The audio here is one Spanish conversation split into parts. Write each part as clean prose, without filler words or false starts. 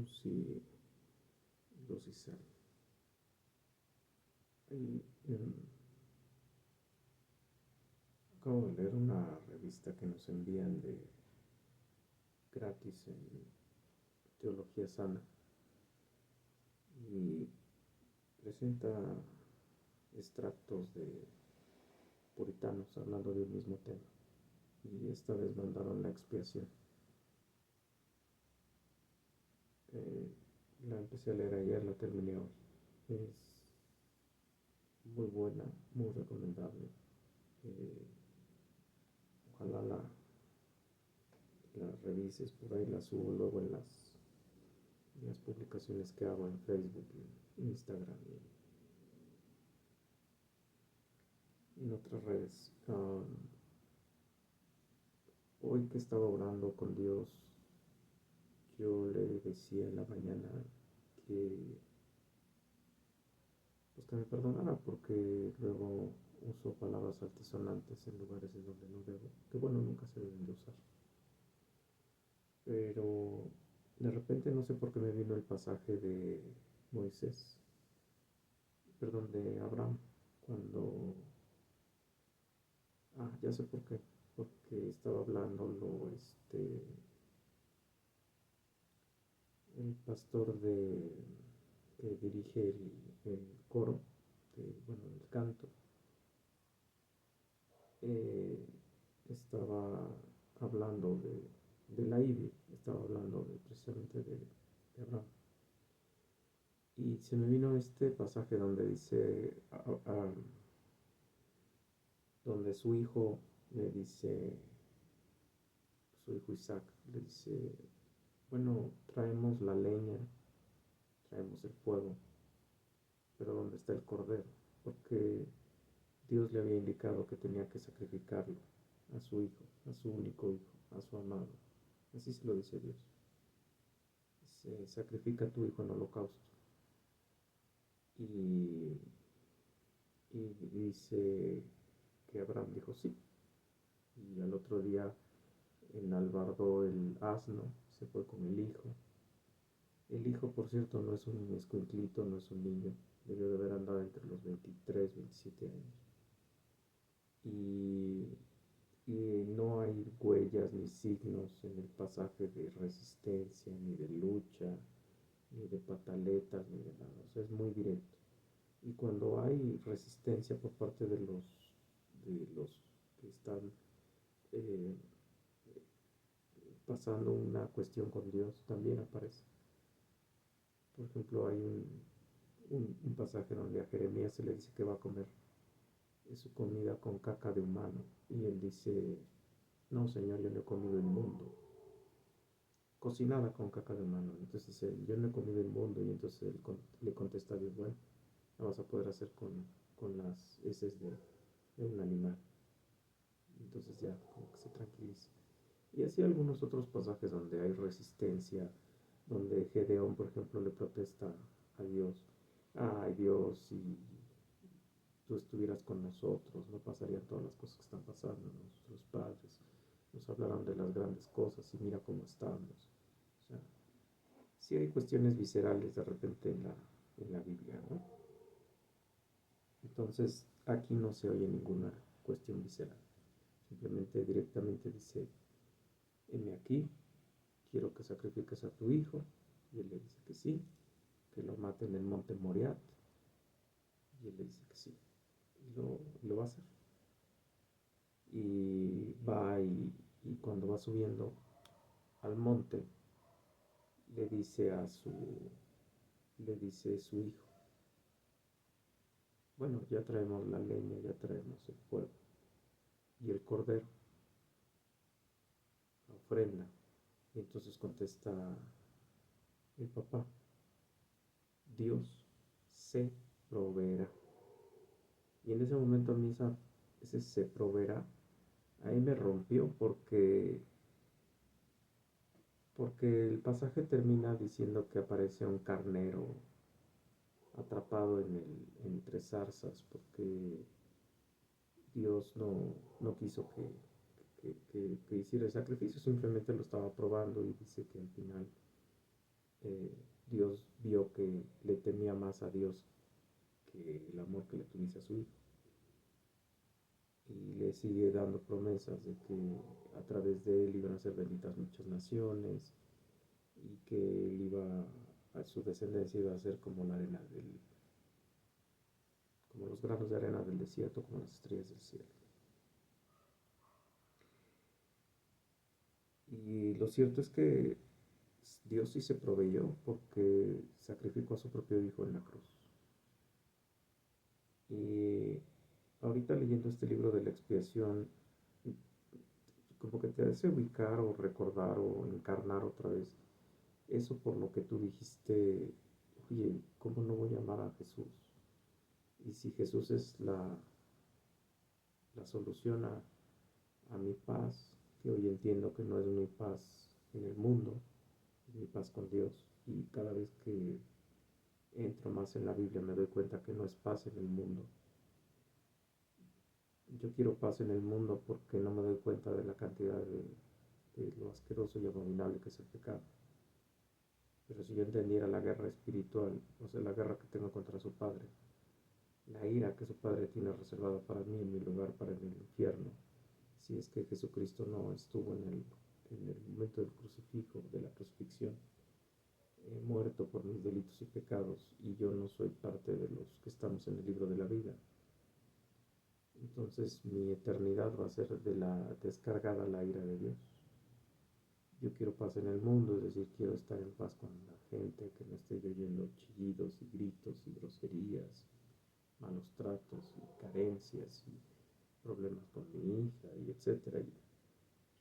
Luz y Luz y Sal. Y, acabo de leer una revista que nos envían de gratis en Teología Sana y presenta extractos de puritanos hablando de un mismo tema. Y esta vez mandaron la expiación. La empecé a leer ayer, la terminé hoy. Es muy buena, muy recomendable. Eh, ojalá la revises, por ahí la subo luego en las publicaciones que hago en Facebook, en Instagram y en otras redes. Hoy que estaba orando con Dios, yo le decía en la mañana que pues que me perdonara porque luego uso palabras altisonantes en lugares en donde no debo, que bueno, nunca se deben de usar. Pero de repente no sé por qué me vino el pasaje de Moisés, perdón, de Abraham, cuando, ya sé por qué, porque estaba hablándolo, el pastor que dirige el coro, bueno, el canto, eh, estaba hablando de la Biblia, estaba hablando precisamente de Abraham. Y se me vino este pasaje donde dice, donde su hijo le dice, su hijo Isaac le dice, bueno, traemos la leña, traemos el fuego, pero ¿dónde está el cordero? Porque Dios le había indicado que tenía que sacrificarlo a su hijo, a su único hijo, a su amado. Así se lo dice Dios. Se sacrifica a tu hijo en holocausto. Y, y dice que Abraham dijo sí. Y al otro día enalbardó el asno, se fue con el hijo. El hijo, por cierto, no es un escuinclito, no es un niño, debió de haber andado entre los 23, 27 años. Y, y no hay huellas ni signos en el pasaje de resistencia, ni de lucha, ni de pataletas, ni de nada. O sea, es muy directo. Y cuando hay resistencia por parte de los que están eh, pasando una cuestión con Dios, también aparece. Por ejemplo, hay un pasaje donde a Jeremías se le dice que va a comer su comida con caca de humano. Y él dice, no, Señor, yo no he comido inmundo. Cocinada con caca de humano. Entonces él, yo no he comido inmundo. Y entonces él le contesta a Dios, bueno, la vas a poder hacer con las heces de un animal. Entonces ya como que se tranquiliza. Y así algunos otros pasajes donde hay resistencia, donde Gedeón, por ejemplo, le protesta a Dios, ay Dios, si tú estuvieras con nosotros, no pasarían todas las cosas que están pasando, nuestros padres nos hablaron de las grandes cosas y mira cómo estamos. O sea, sí hay cuestiones viscerales de repente en la Biblia, ¿no? Entonces, aquí no se oye ninguna cuestión visceral. Simplemente directamente dice, heme aquí, quiero que sacrifiques a tu hijo. Y él le dice que sí, que lo mate en el monte Moriat. Y él le dice que sí. Y lo va a hacer. Y va y cuando va subiendo al monte, le dice le dice su hijo, bueno, ya traemos la leña, ya traemos el fuego y el cordero, la ofrenda. Y entonces contesta el papá, Dios se proveerá. Y en ese momento a mí ese se proveerá, ahí me rompió porque el pasaje termina diciendo que aparece un carnero atrapado entre zarzas, porque Dios no quiso que hiciera el sacrificio, simplemente lo estaba probando y dice que al final Dios vio que le temía más a Dios que el amor que le tuviese a su hijo. Y le sigue dando promesas de que a través de él iban a ser benditas muchas naciones y que él a su descendencia iba a ser como la arena como los granos de arena del desierto, como las estrellas del cielo. Y lo cierto es que Dios sí se proveyó porque sacrificó a su propio hijo en la cruz. Y ahorita leyendo este libro de la expiación, como que te hace ubicar o recordar o encarnar otra vez eso por lo que tú dijiste, oye, ¿cómo no voy a amar a Jesús? Y si Jesús es la solución a mi paz, que hoy entiendo que no es mi paz en el mundo, es mi paz con Dios. Y cada vez que entro más en la Biblia me doy cuenta que no es paz en el mundo. Yo quiero paz en el mundo porque no me doy cuenta de la cantidad de lo asqueroso y abominable que es el pecado. Pero si yo entendiera la guerra espiritual, o sea, la guerra que tengo contra su padre, la ira que su padre tiene reservada para mí en mi lugar para en el infierno, si es que Jesucristo no estuvo en el momento del crucifijo, de la crucifixión, muerto por mis delitos y pecados, y yo no soy parte de los que estamos en el libro de la vida. Entonces mi eternidad va a ser de la descargada la ira de Dios. Yo quiero paz en el mundo, es decir, quiero estar en paz con la gente, que no esté yo oyendo chillidos y gritos y groserías, malos tratos y carencias y problemas con mi hija y etcétera. Y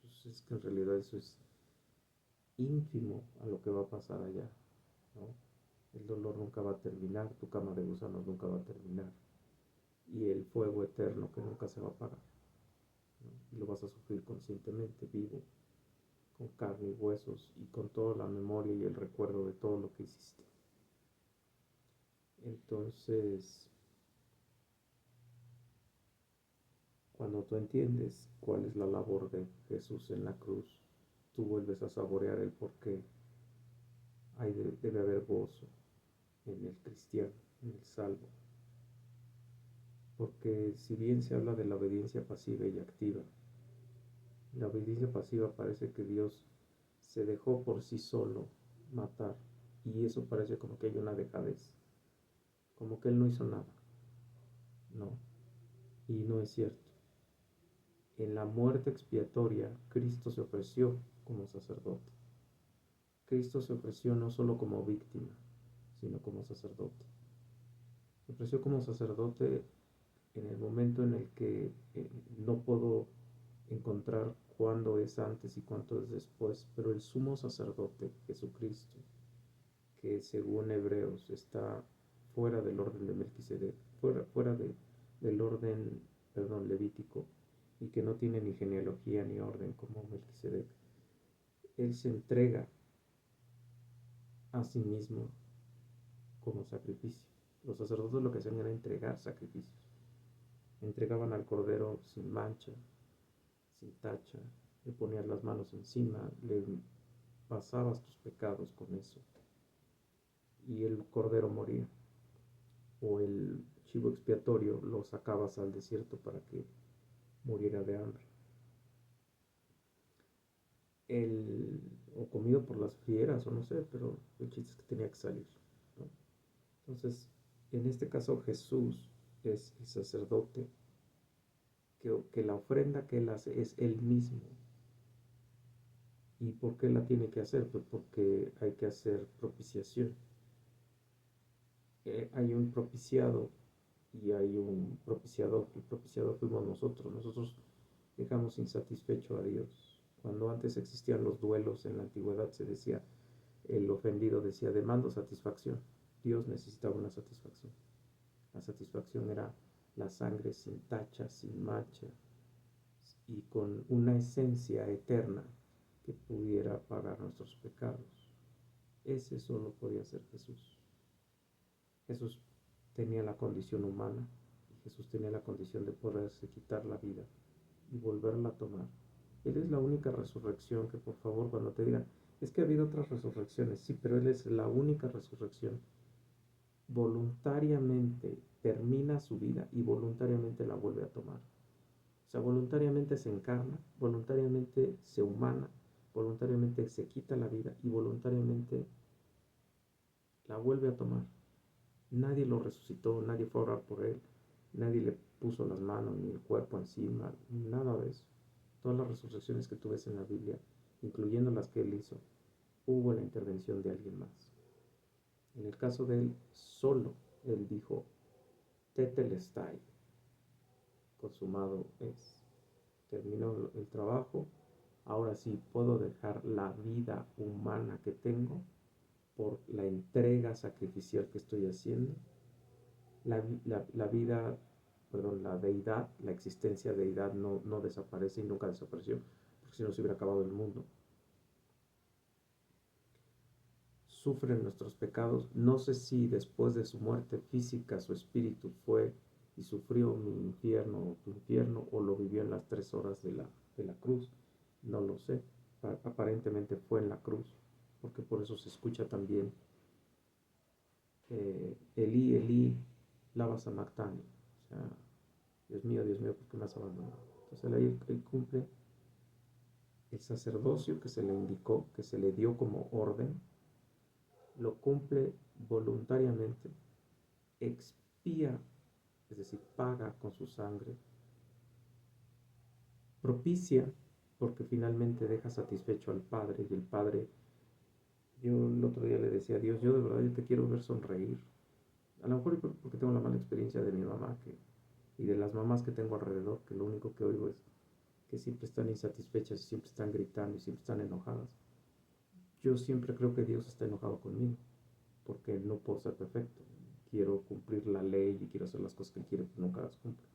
pues es que en realidad eso es ínfimo a lo que va a pasar allá, ¿no? El dolor nunca va a terminar, tu cama de gusanos nunca va a terminar y el fuego eterno que nunca se va a apagar, ¿no? Y lo vas a sufrir conscientemente, vivo, con carne y huesos y con toda la memoria y el recuerdo de todo lo que hiciste. Entonces, cuando tú entiendes cuál es la labor de Jesús en la cruz, tú vuelves a saborear el por qué debe haber gozo en el cristiano, en el salvo. Porque si bien se habla de la obediencia pasiva y activa, la obediencia pasiva parece que Dios se dejó por sí solo matar y eso parece como que hay una dejadez, como que Él no hizo nada, no, y no es cierto. En la muerte expiatoria, Cristo se ofreció como sacerdote. Cristo se ofreció no solo como víctima, sino como sacerdote. Se ofreció como sacerdote en el momento en el que no puedo encontrar cuándo es antes y cuánto es después, pero el sumo sacerdote, Jesucristo, que según Hebreos está fuera del orden de Melquisedec, del orden, perdón, levítico, y que no tiene ni genealogía ni orden como Melquisedec, él se entrega a sí mismo como sacrificio. Los sacerdotes lo que hacían era entregar sacrificios. Entregaban al cordero sin mancha, sin tacha, le ponías las manos encima, le pasabas tus pecados con eso y el cordero moría. O el chivo expiatorio lo sacabas al desierto para que muriera de hambre. O comido por las fieras, o no sé, pero el chiste es que tenía que salir, ¿no? Entonces, en este caso Jesús es el sacerdote, que la ofrenda que él hace es él mismo. ¿Y por qué la tiene que hacer? Pues porque hay que hacer propiciación. Hay un propiciado y hay un propiciador. El propiciador fuimos nosotros. Nosotros dejamos insatisfecho a Dios. Cuando antes existían los duelos en la antigüedad se decía, el ofendido decía, demando satisfacción. Dios necesitaba una satisfacción. La satisfacción era la sangre sin tacha, sin mancha y con una esencia eterna que pudiera pagar nuestros pecados. Ese solo podía ser Jesús. Jesús tenía la condición humana y Jesús tenía la condición de poderse quitar la vida y volverla a tomar. Él es la única resurrección que, por favor, cuando te digan, Es que ha habido otras resurrecciones, sí, pero Él es la única resurrección. Voluntariamente termina su vida y voluntariamente la vuelve a tomar. O sea, voluntariamente se encarna, voluntariamente se humana, voluntariamente se quita la vida y voluntariamente la vuelve a tomar. Nadie lo resucitó, nadie fue a orar por él, nadie le puso las manos ni el cuerpo encima, nada de eso. Todas las resurrecciones que tú ves en la Biblia, incluyendo las que él hizo, hubo la intervención de alguien más. En el caso de él, solo él dijo, tetelestai, consumado es. Terminó el trabajo, ahora sí puedo dejar la vida humana que tengo por la entrega sacrificial que estoy haciendo. La vida, perdón, la deidad, la existencia de deidad no desaparece y nunca desapareció, porque si no se hubiera acabado el mundo. Sufren nuestros pecados. No sé si después de su muerte física su espíritu fue y sufrió mi infierno o tu infierno, o lo vivió en las 3 horas de la cruz. No lo sé. Aparentemente fue en la cruz, porque por eso se escucha también Elí, Elí, lama sabactani. O sea, Dios mío, ¿por qué me has abandonado? Entonces él cumple el sacerdocio que se le indicó, que se le dio como orden, lo cumple voluntariamente, expía, es decir, paga con su sangre, propicia, porque finalmente deja satisfecho al Padre, y el Padre, yo el otro día le decía a Dios, yo de verdad yo te quiero ver sonreír. A lo mejor porque tengo la mala experiencia de mi mamá y de las mamás que tengo alrededor, que lo único que oigo es que siempre están insatisfechas y siempre están gritando y siempre están enojadas. Yo siempre creo que Dios está enojado conmigo, porque no puedo ser perfecto. Quiero cumplir la ley y quiero hacer las cosas que Él quiere, pero nunca las cumplo.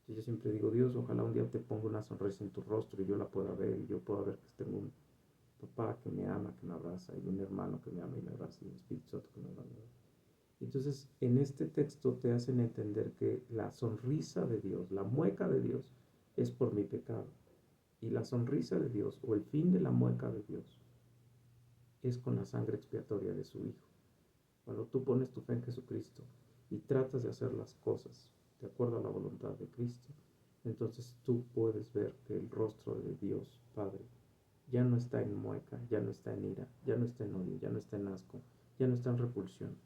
Entonces yo siempre digo, Dios, ojalá un día te ponga una sonrisa en tu rostro y yo la pueda ver, y yo pueda ver que tengo un papá que me ama, que me abraza, y un hermano que me ama y me abraza, y un Espíritu Santo que me ama. Entonces, en este texto te hacen entender que la sonrisa de Dios, la mueca de Dios, es por mi pecado. Y la sonrisa de Dios, o el fin de la mueca de Dios, es con la sangre expiatoria de su Hijo. Cuando tú pones tu fe en Jesucristo y tratas de hacer las cosas de acuerdo a la voluntad de Cristo, entonces tú puedes ver que el rostro de Dios Padre ya no está en mueca, ya no está en ira, ya no está en odio, ya no está en asco, ya no está en repulsión,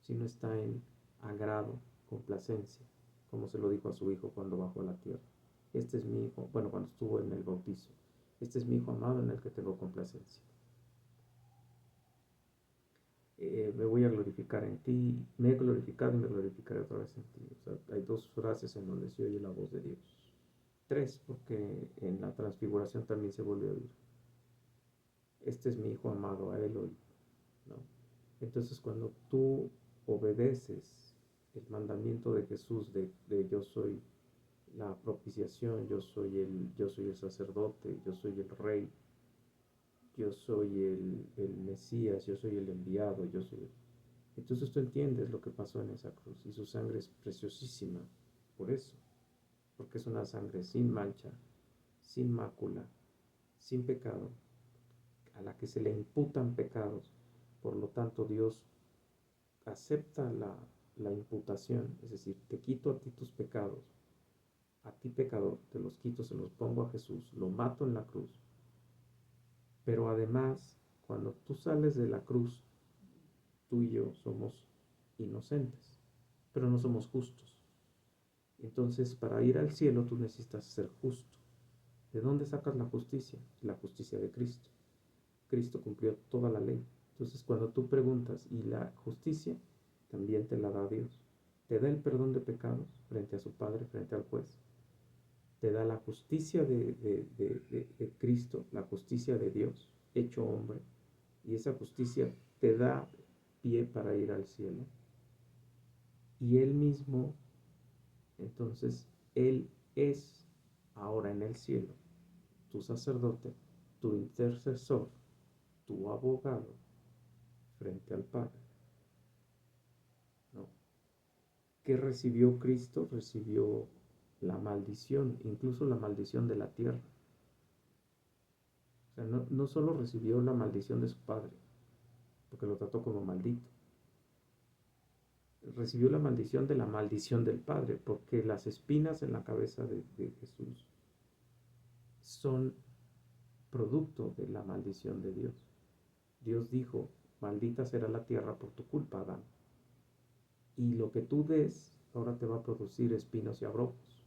sino está en agrado, complacencia, como se lo dijo a su Hijo cuando bajó a la tierra. Este es mi Hijo, bueno, cuando estuvo en el bautizo, este es mi Hijo amado en el que tengo complacencia. Me voy a glorificar en ti, me he glorificado y me glorificaré otra vez en ti. O sea, hay 2 frases en donde se oye la voz de Dios. 3, porque en la transfiguración también se vuelve a oír. Este es mi Hijo amado, a Él oí, ¿no? Entonces, cuando tú obedeces el mandamiento de Jesús de yo soy la propiciación, yo soy el sacerdote, yo soy el rey, yo soy el Mesías, yo soy el enviado, yo soy... Entonces tú entiendes lo que pasó en esa cruz, y su sangre es preciosísima por eso, porque es una sangre sin mancha, sin mácula, sin pecado, a la que se le imputan pecados. Por lo tanto, Dios acepta la imputación, es decir, te quito a ti tus pecados, a ti pecador, te los quito, se los pongo a Jesús, lo mato en la cruz. Pero además, cuando tú sales de la cruz, tú y yo somos inocentes, pero no somos justos. Entonces, para ir al cielo tú necesitas ser justo. ¿De dónde sacas la justicia? La justicia de Cristo. Cristo cumplió toda la ley. Entonces, cuando tú preguntas, ¿y la justicia? También te la da Dios. Te da el perdón de pecados frente a su Padre, frente al juez. Te da la justicia de Cristo, la justicia de Dios, hecho hombre. Y esa justicia te da pie para ir al cielo. Y Él mismo, entonces, Él es ahora en el cielo tu sacerdote, tu intercesor, tu abogado frente al Padre, ¿no? ¿Qué recibió Cristo? Recibió la maldición, incluso la maldición de la tierra. O sea, no solo recibió la maldición de su padre, porque lo trató como maldito, recibió la maldición del padre, porque las espinas en la cabeza de Jesús son producto de la maldición de Dios. Dios dijo, maldita será la tierra por tu culpa, Adán. Y lo que tú des ahora te va a producir espinos y abrojos.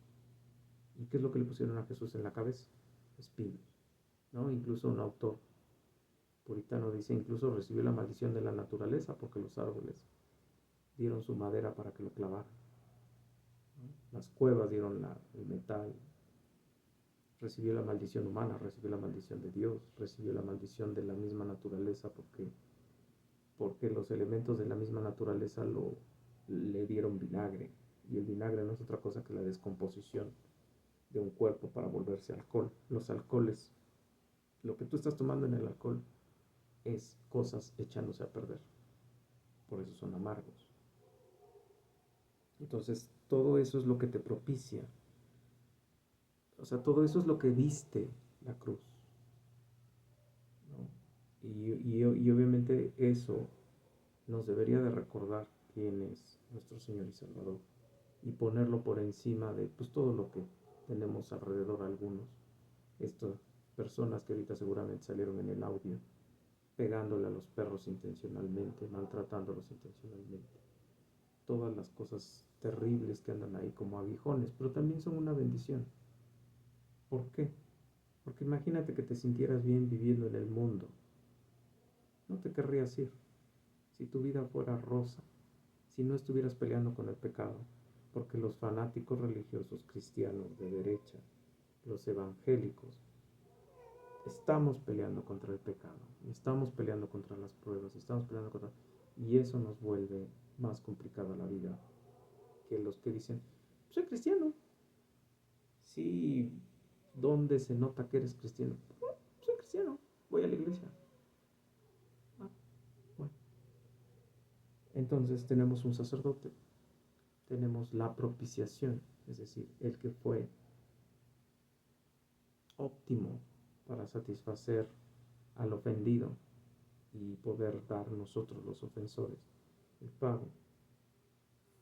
¿Y qué es lo que le pusieron a Jesús en la cabeza? Espinos, ¿no? Incluso un autor puritano dice, incluso recibió la maldición de la naturaleza porque los árboles dieron su madera para que lo clavaran, ¿no? Las cuevas dieron el metal. Recibió la maldición humana, recibió la maldición de Dios, recibió la maldición de la misma naturaleza porque los elementos de la misma naturaleza le dieron vinagre. Y el vinagre no es otra cosa que la descomposición de un cuerpo para volverse alcohol. Los alcoholes, lo que tú estás tomando en el alcohol es cosas echándose a perder. Por eso son amargos. Entonces, todo eso es lo que te propicia. O sea, todo eso es lo que viste la cruz, ¿no? Y obviamente eso nos debería de recordar quién es nuestro Señor y Salvador y ponerlo por encima de pues, todo lo que tenemos alrededor algunos. Estas personas que ahorita seguramente salieron en el audio, pegándole a los perros intencionalmente, maltratándolos intencionalmente. Todas las cosas terribles que andan ahí como aguijones, pero también son una bendición. ¿Por qué? Porque imagínate que te sintieras bien viviendo en el mundo. No te querrías ir. Si tu vida fuera rosa, si no estuvieras peleando con el pecado, porque los fanáticos religiosos cristianos de derecha, los evangélicos, estamos peleando contra el pecado, estamos peleando contra las pruebas, estamos peleando contra... Y eso nos vuelve más complicada la vida que los que dicen, soy cristiano. Sí, ¿dónde se nota que eres cristiano? Soy cristiano, voy a la iglesia. Ah, bueno. Entonces tenemos un sacerdote, tenemos la propiciación, es decir, el que fue óptimo para satisfacer al ofendido y poder dar nosotros los ofensores el pago.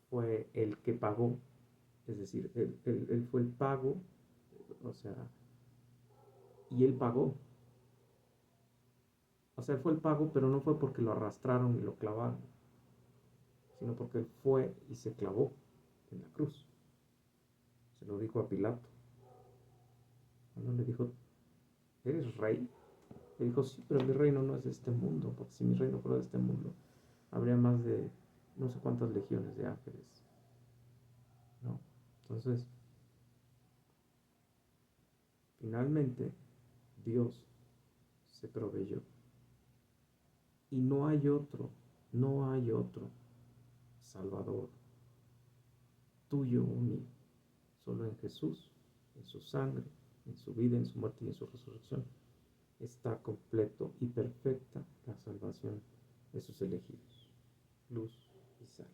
Fue el que pagó, es decir, él fue el pago, o sea, y él pagó. O sea, él fue el pago, pero no fue porque lo arrastraron y lo clavaron, sino porque él fue y se clavó en la cruz. Se lo dijo a Pilato. Cuando le dijo, ¿eres rey? Le dijo, sí, pero mi reino no es de este mundo, porque si mi reino fuera de este mundo, habría más de no sé cuántas legiones de ángeles, ¿no? Entonces, finalmente, Dios se proveyó. Y no hay otro Salvador tuyo o mío, solo en Jesús, en su sangre, en su vida, en su muerte y en su resurrección, está completo y perfecta la salvación de sus elegidos. Luz y sal.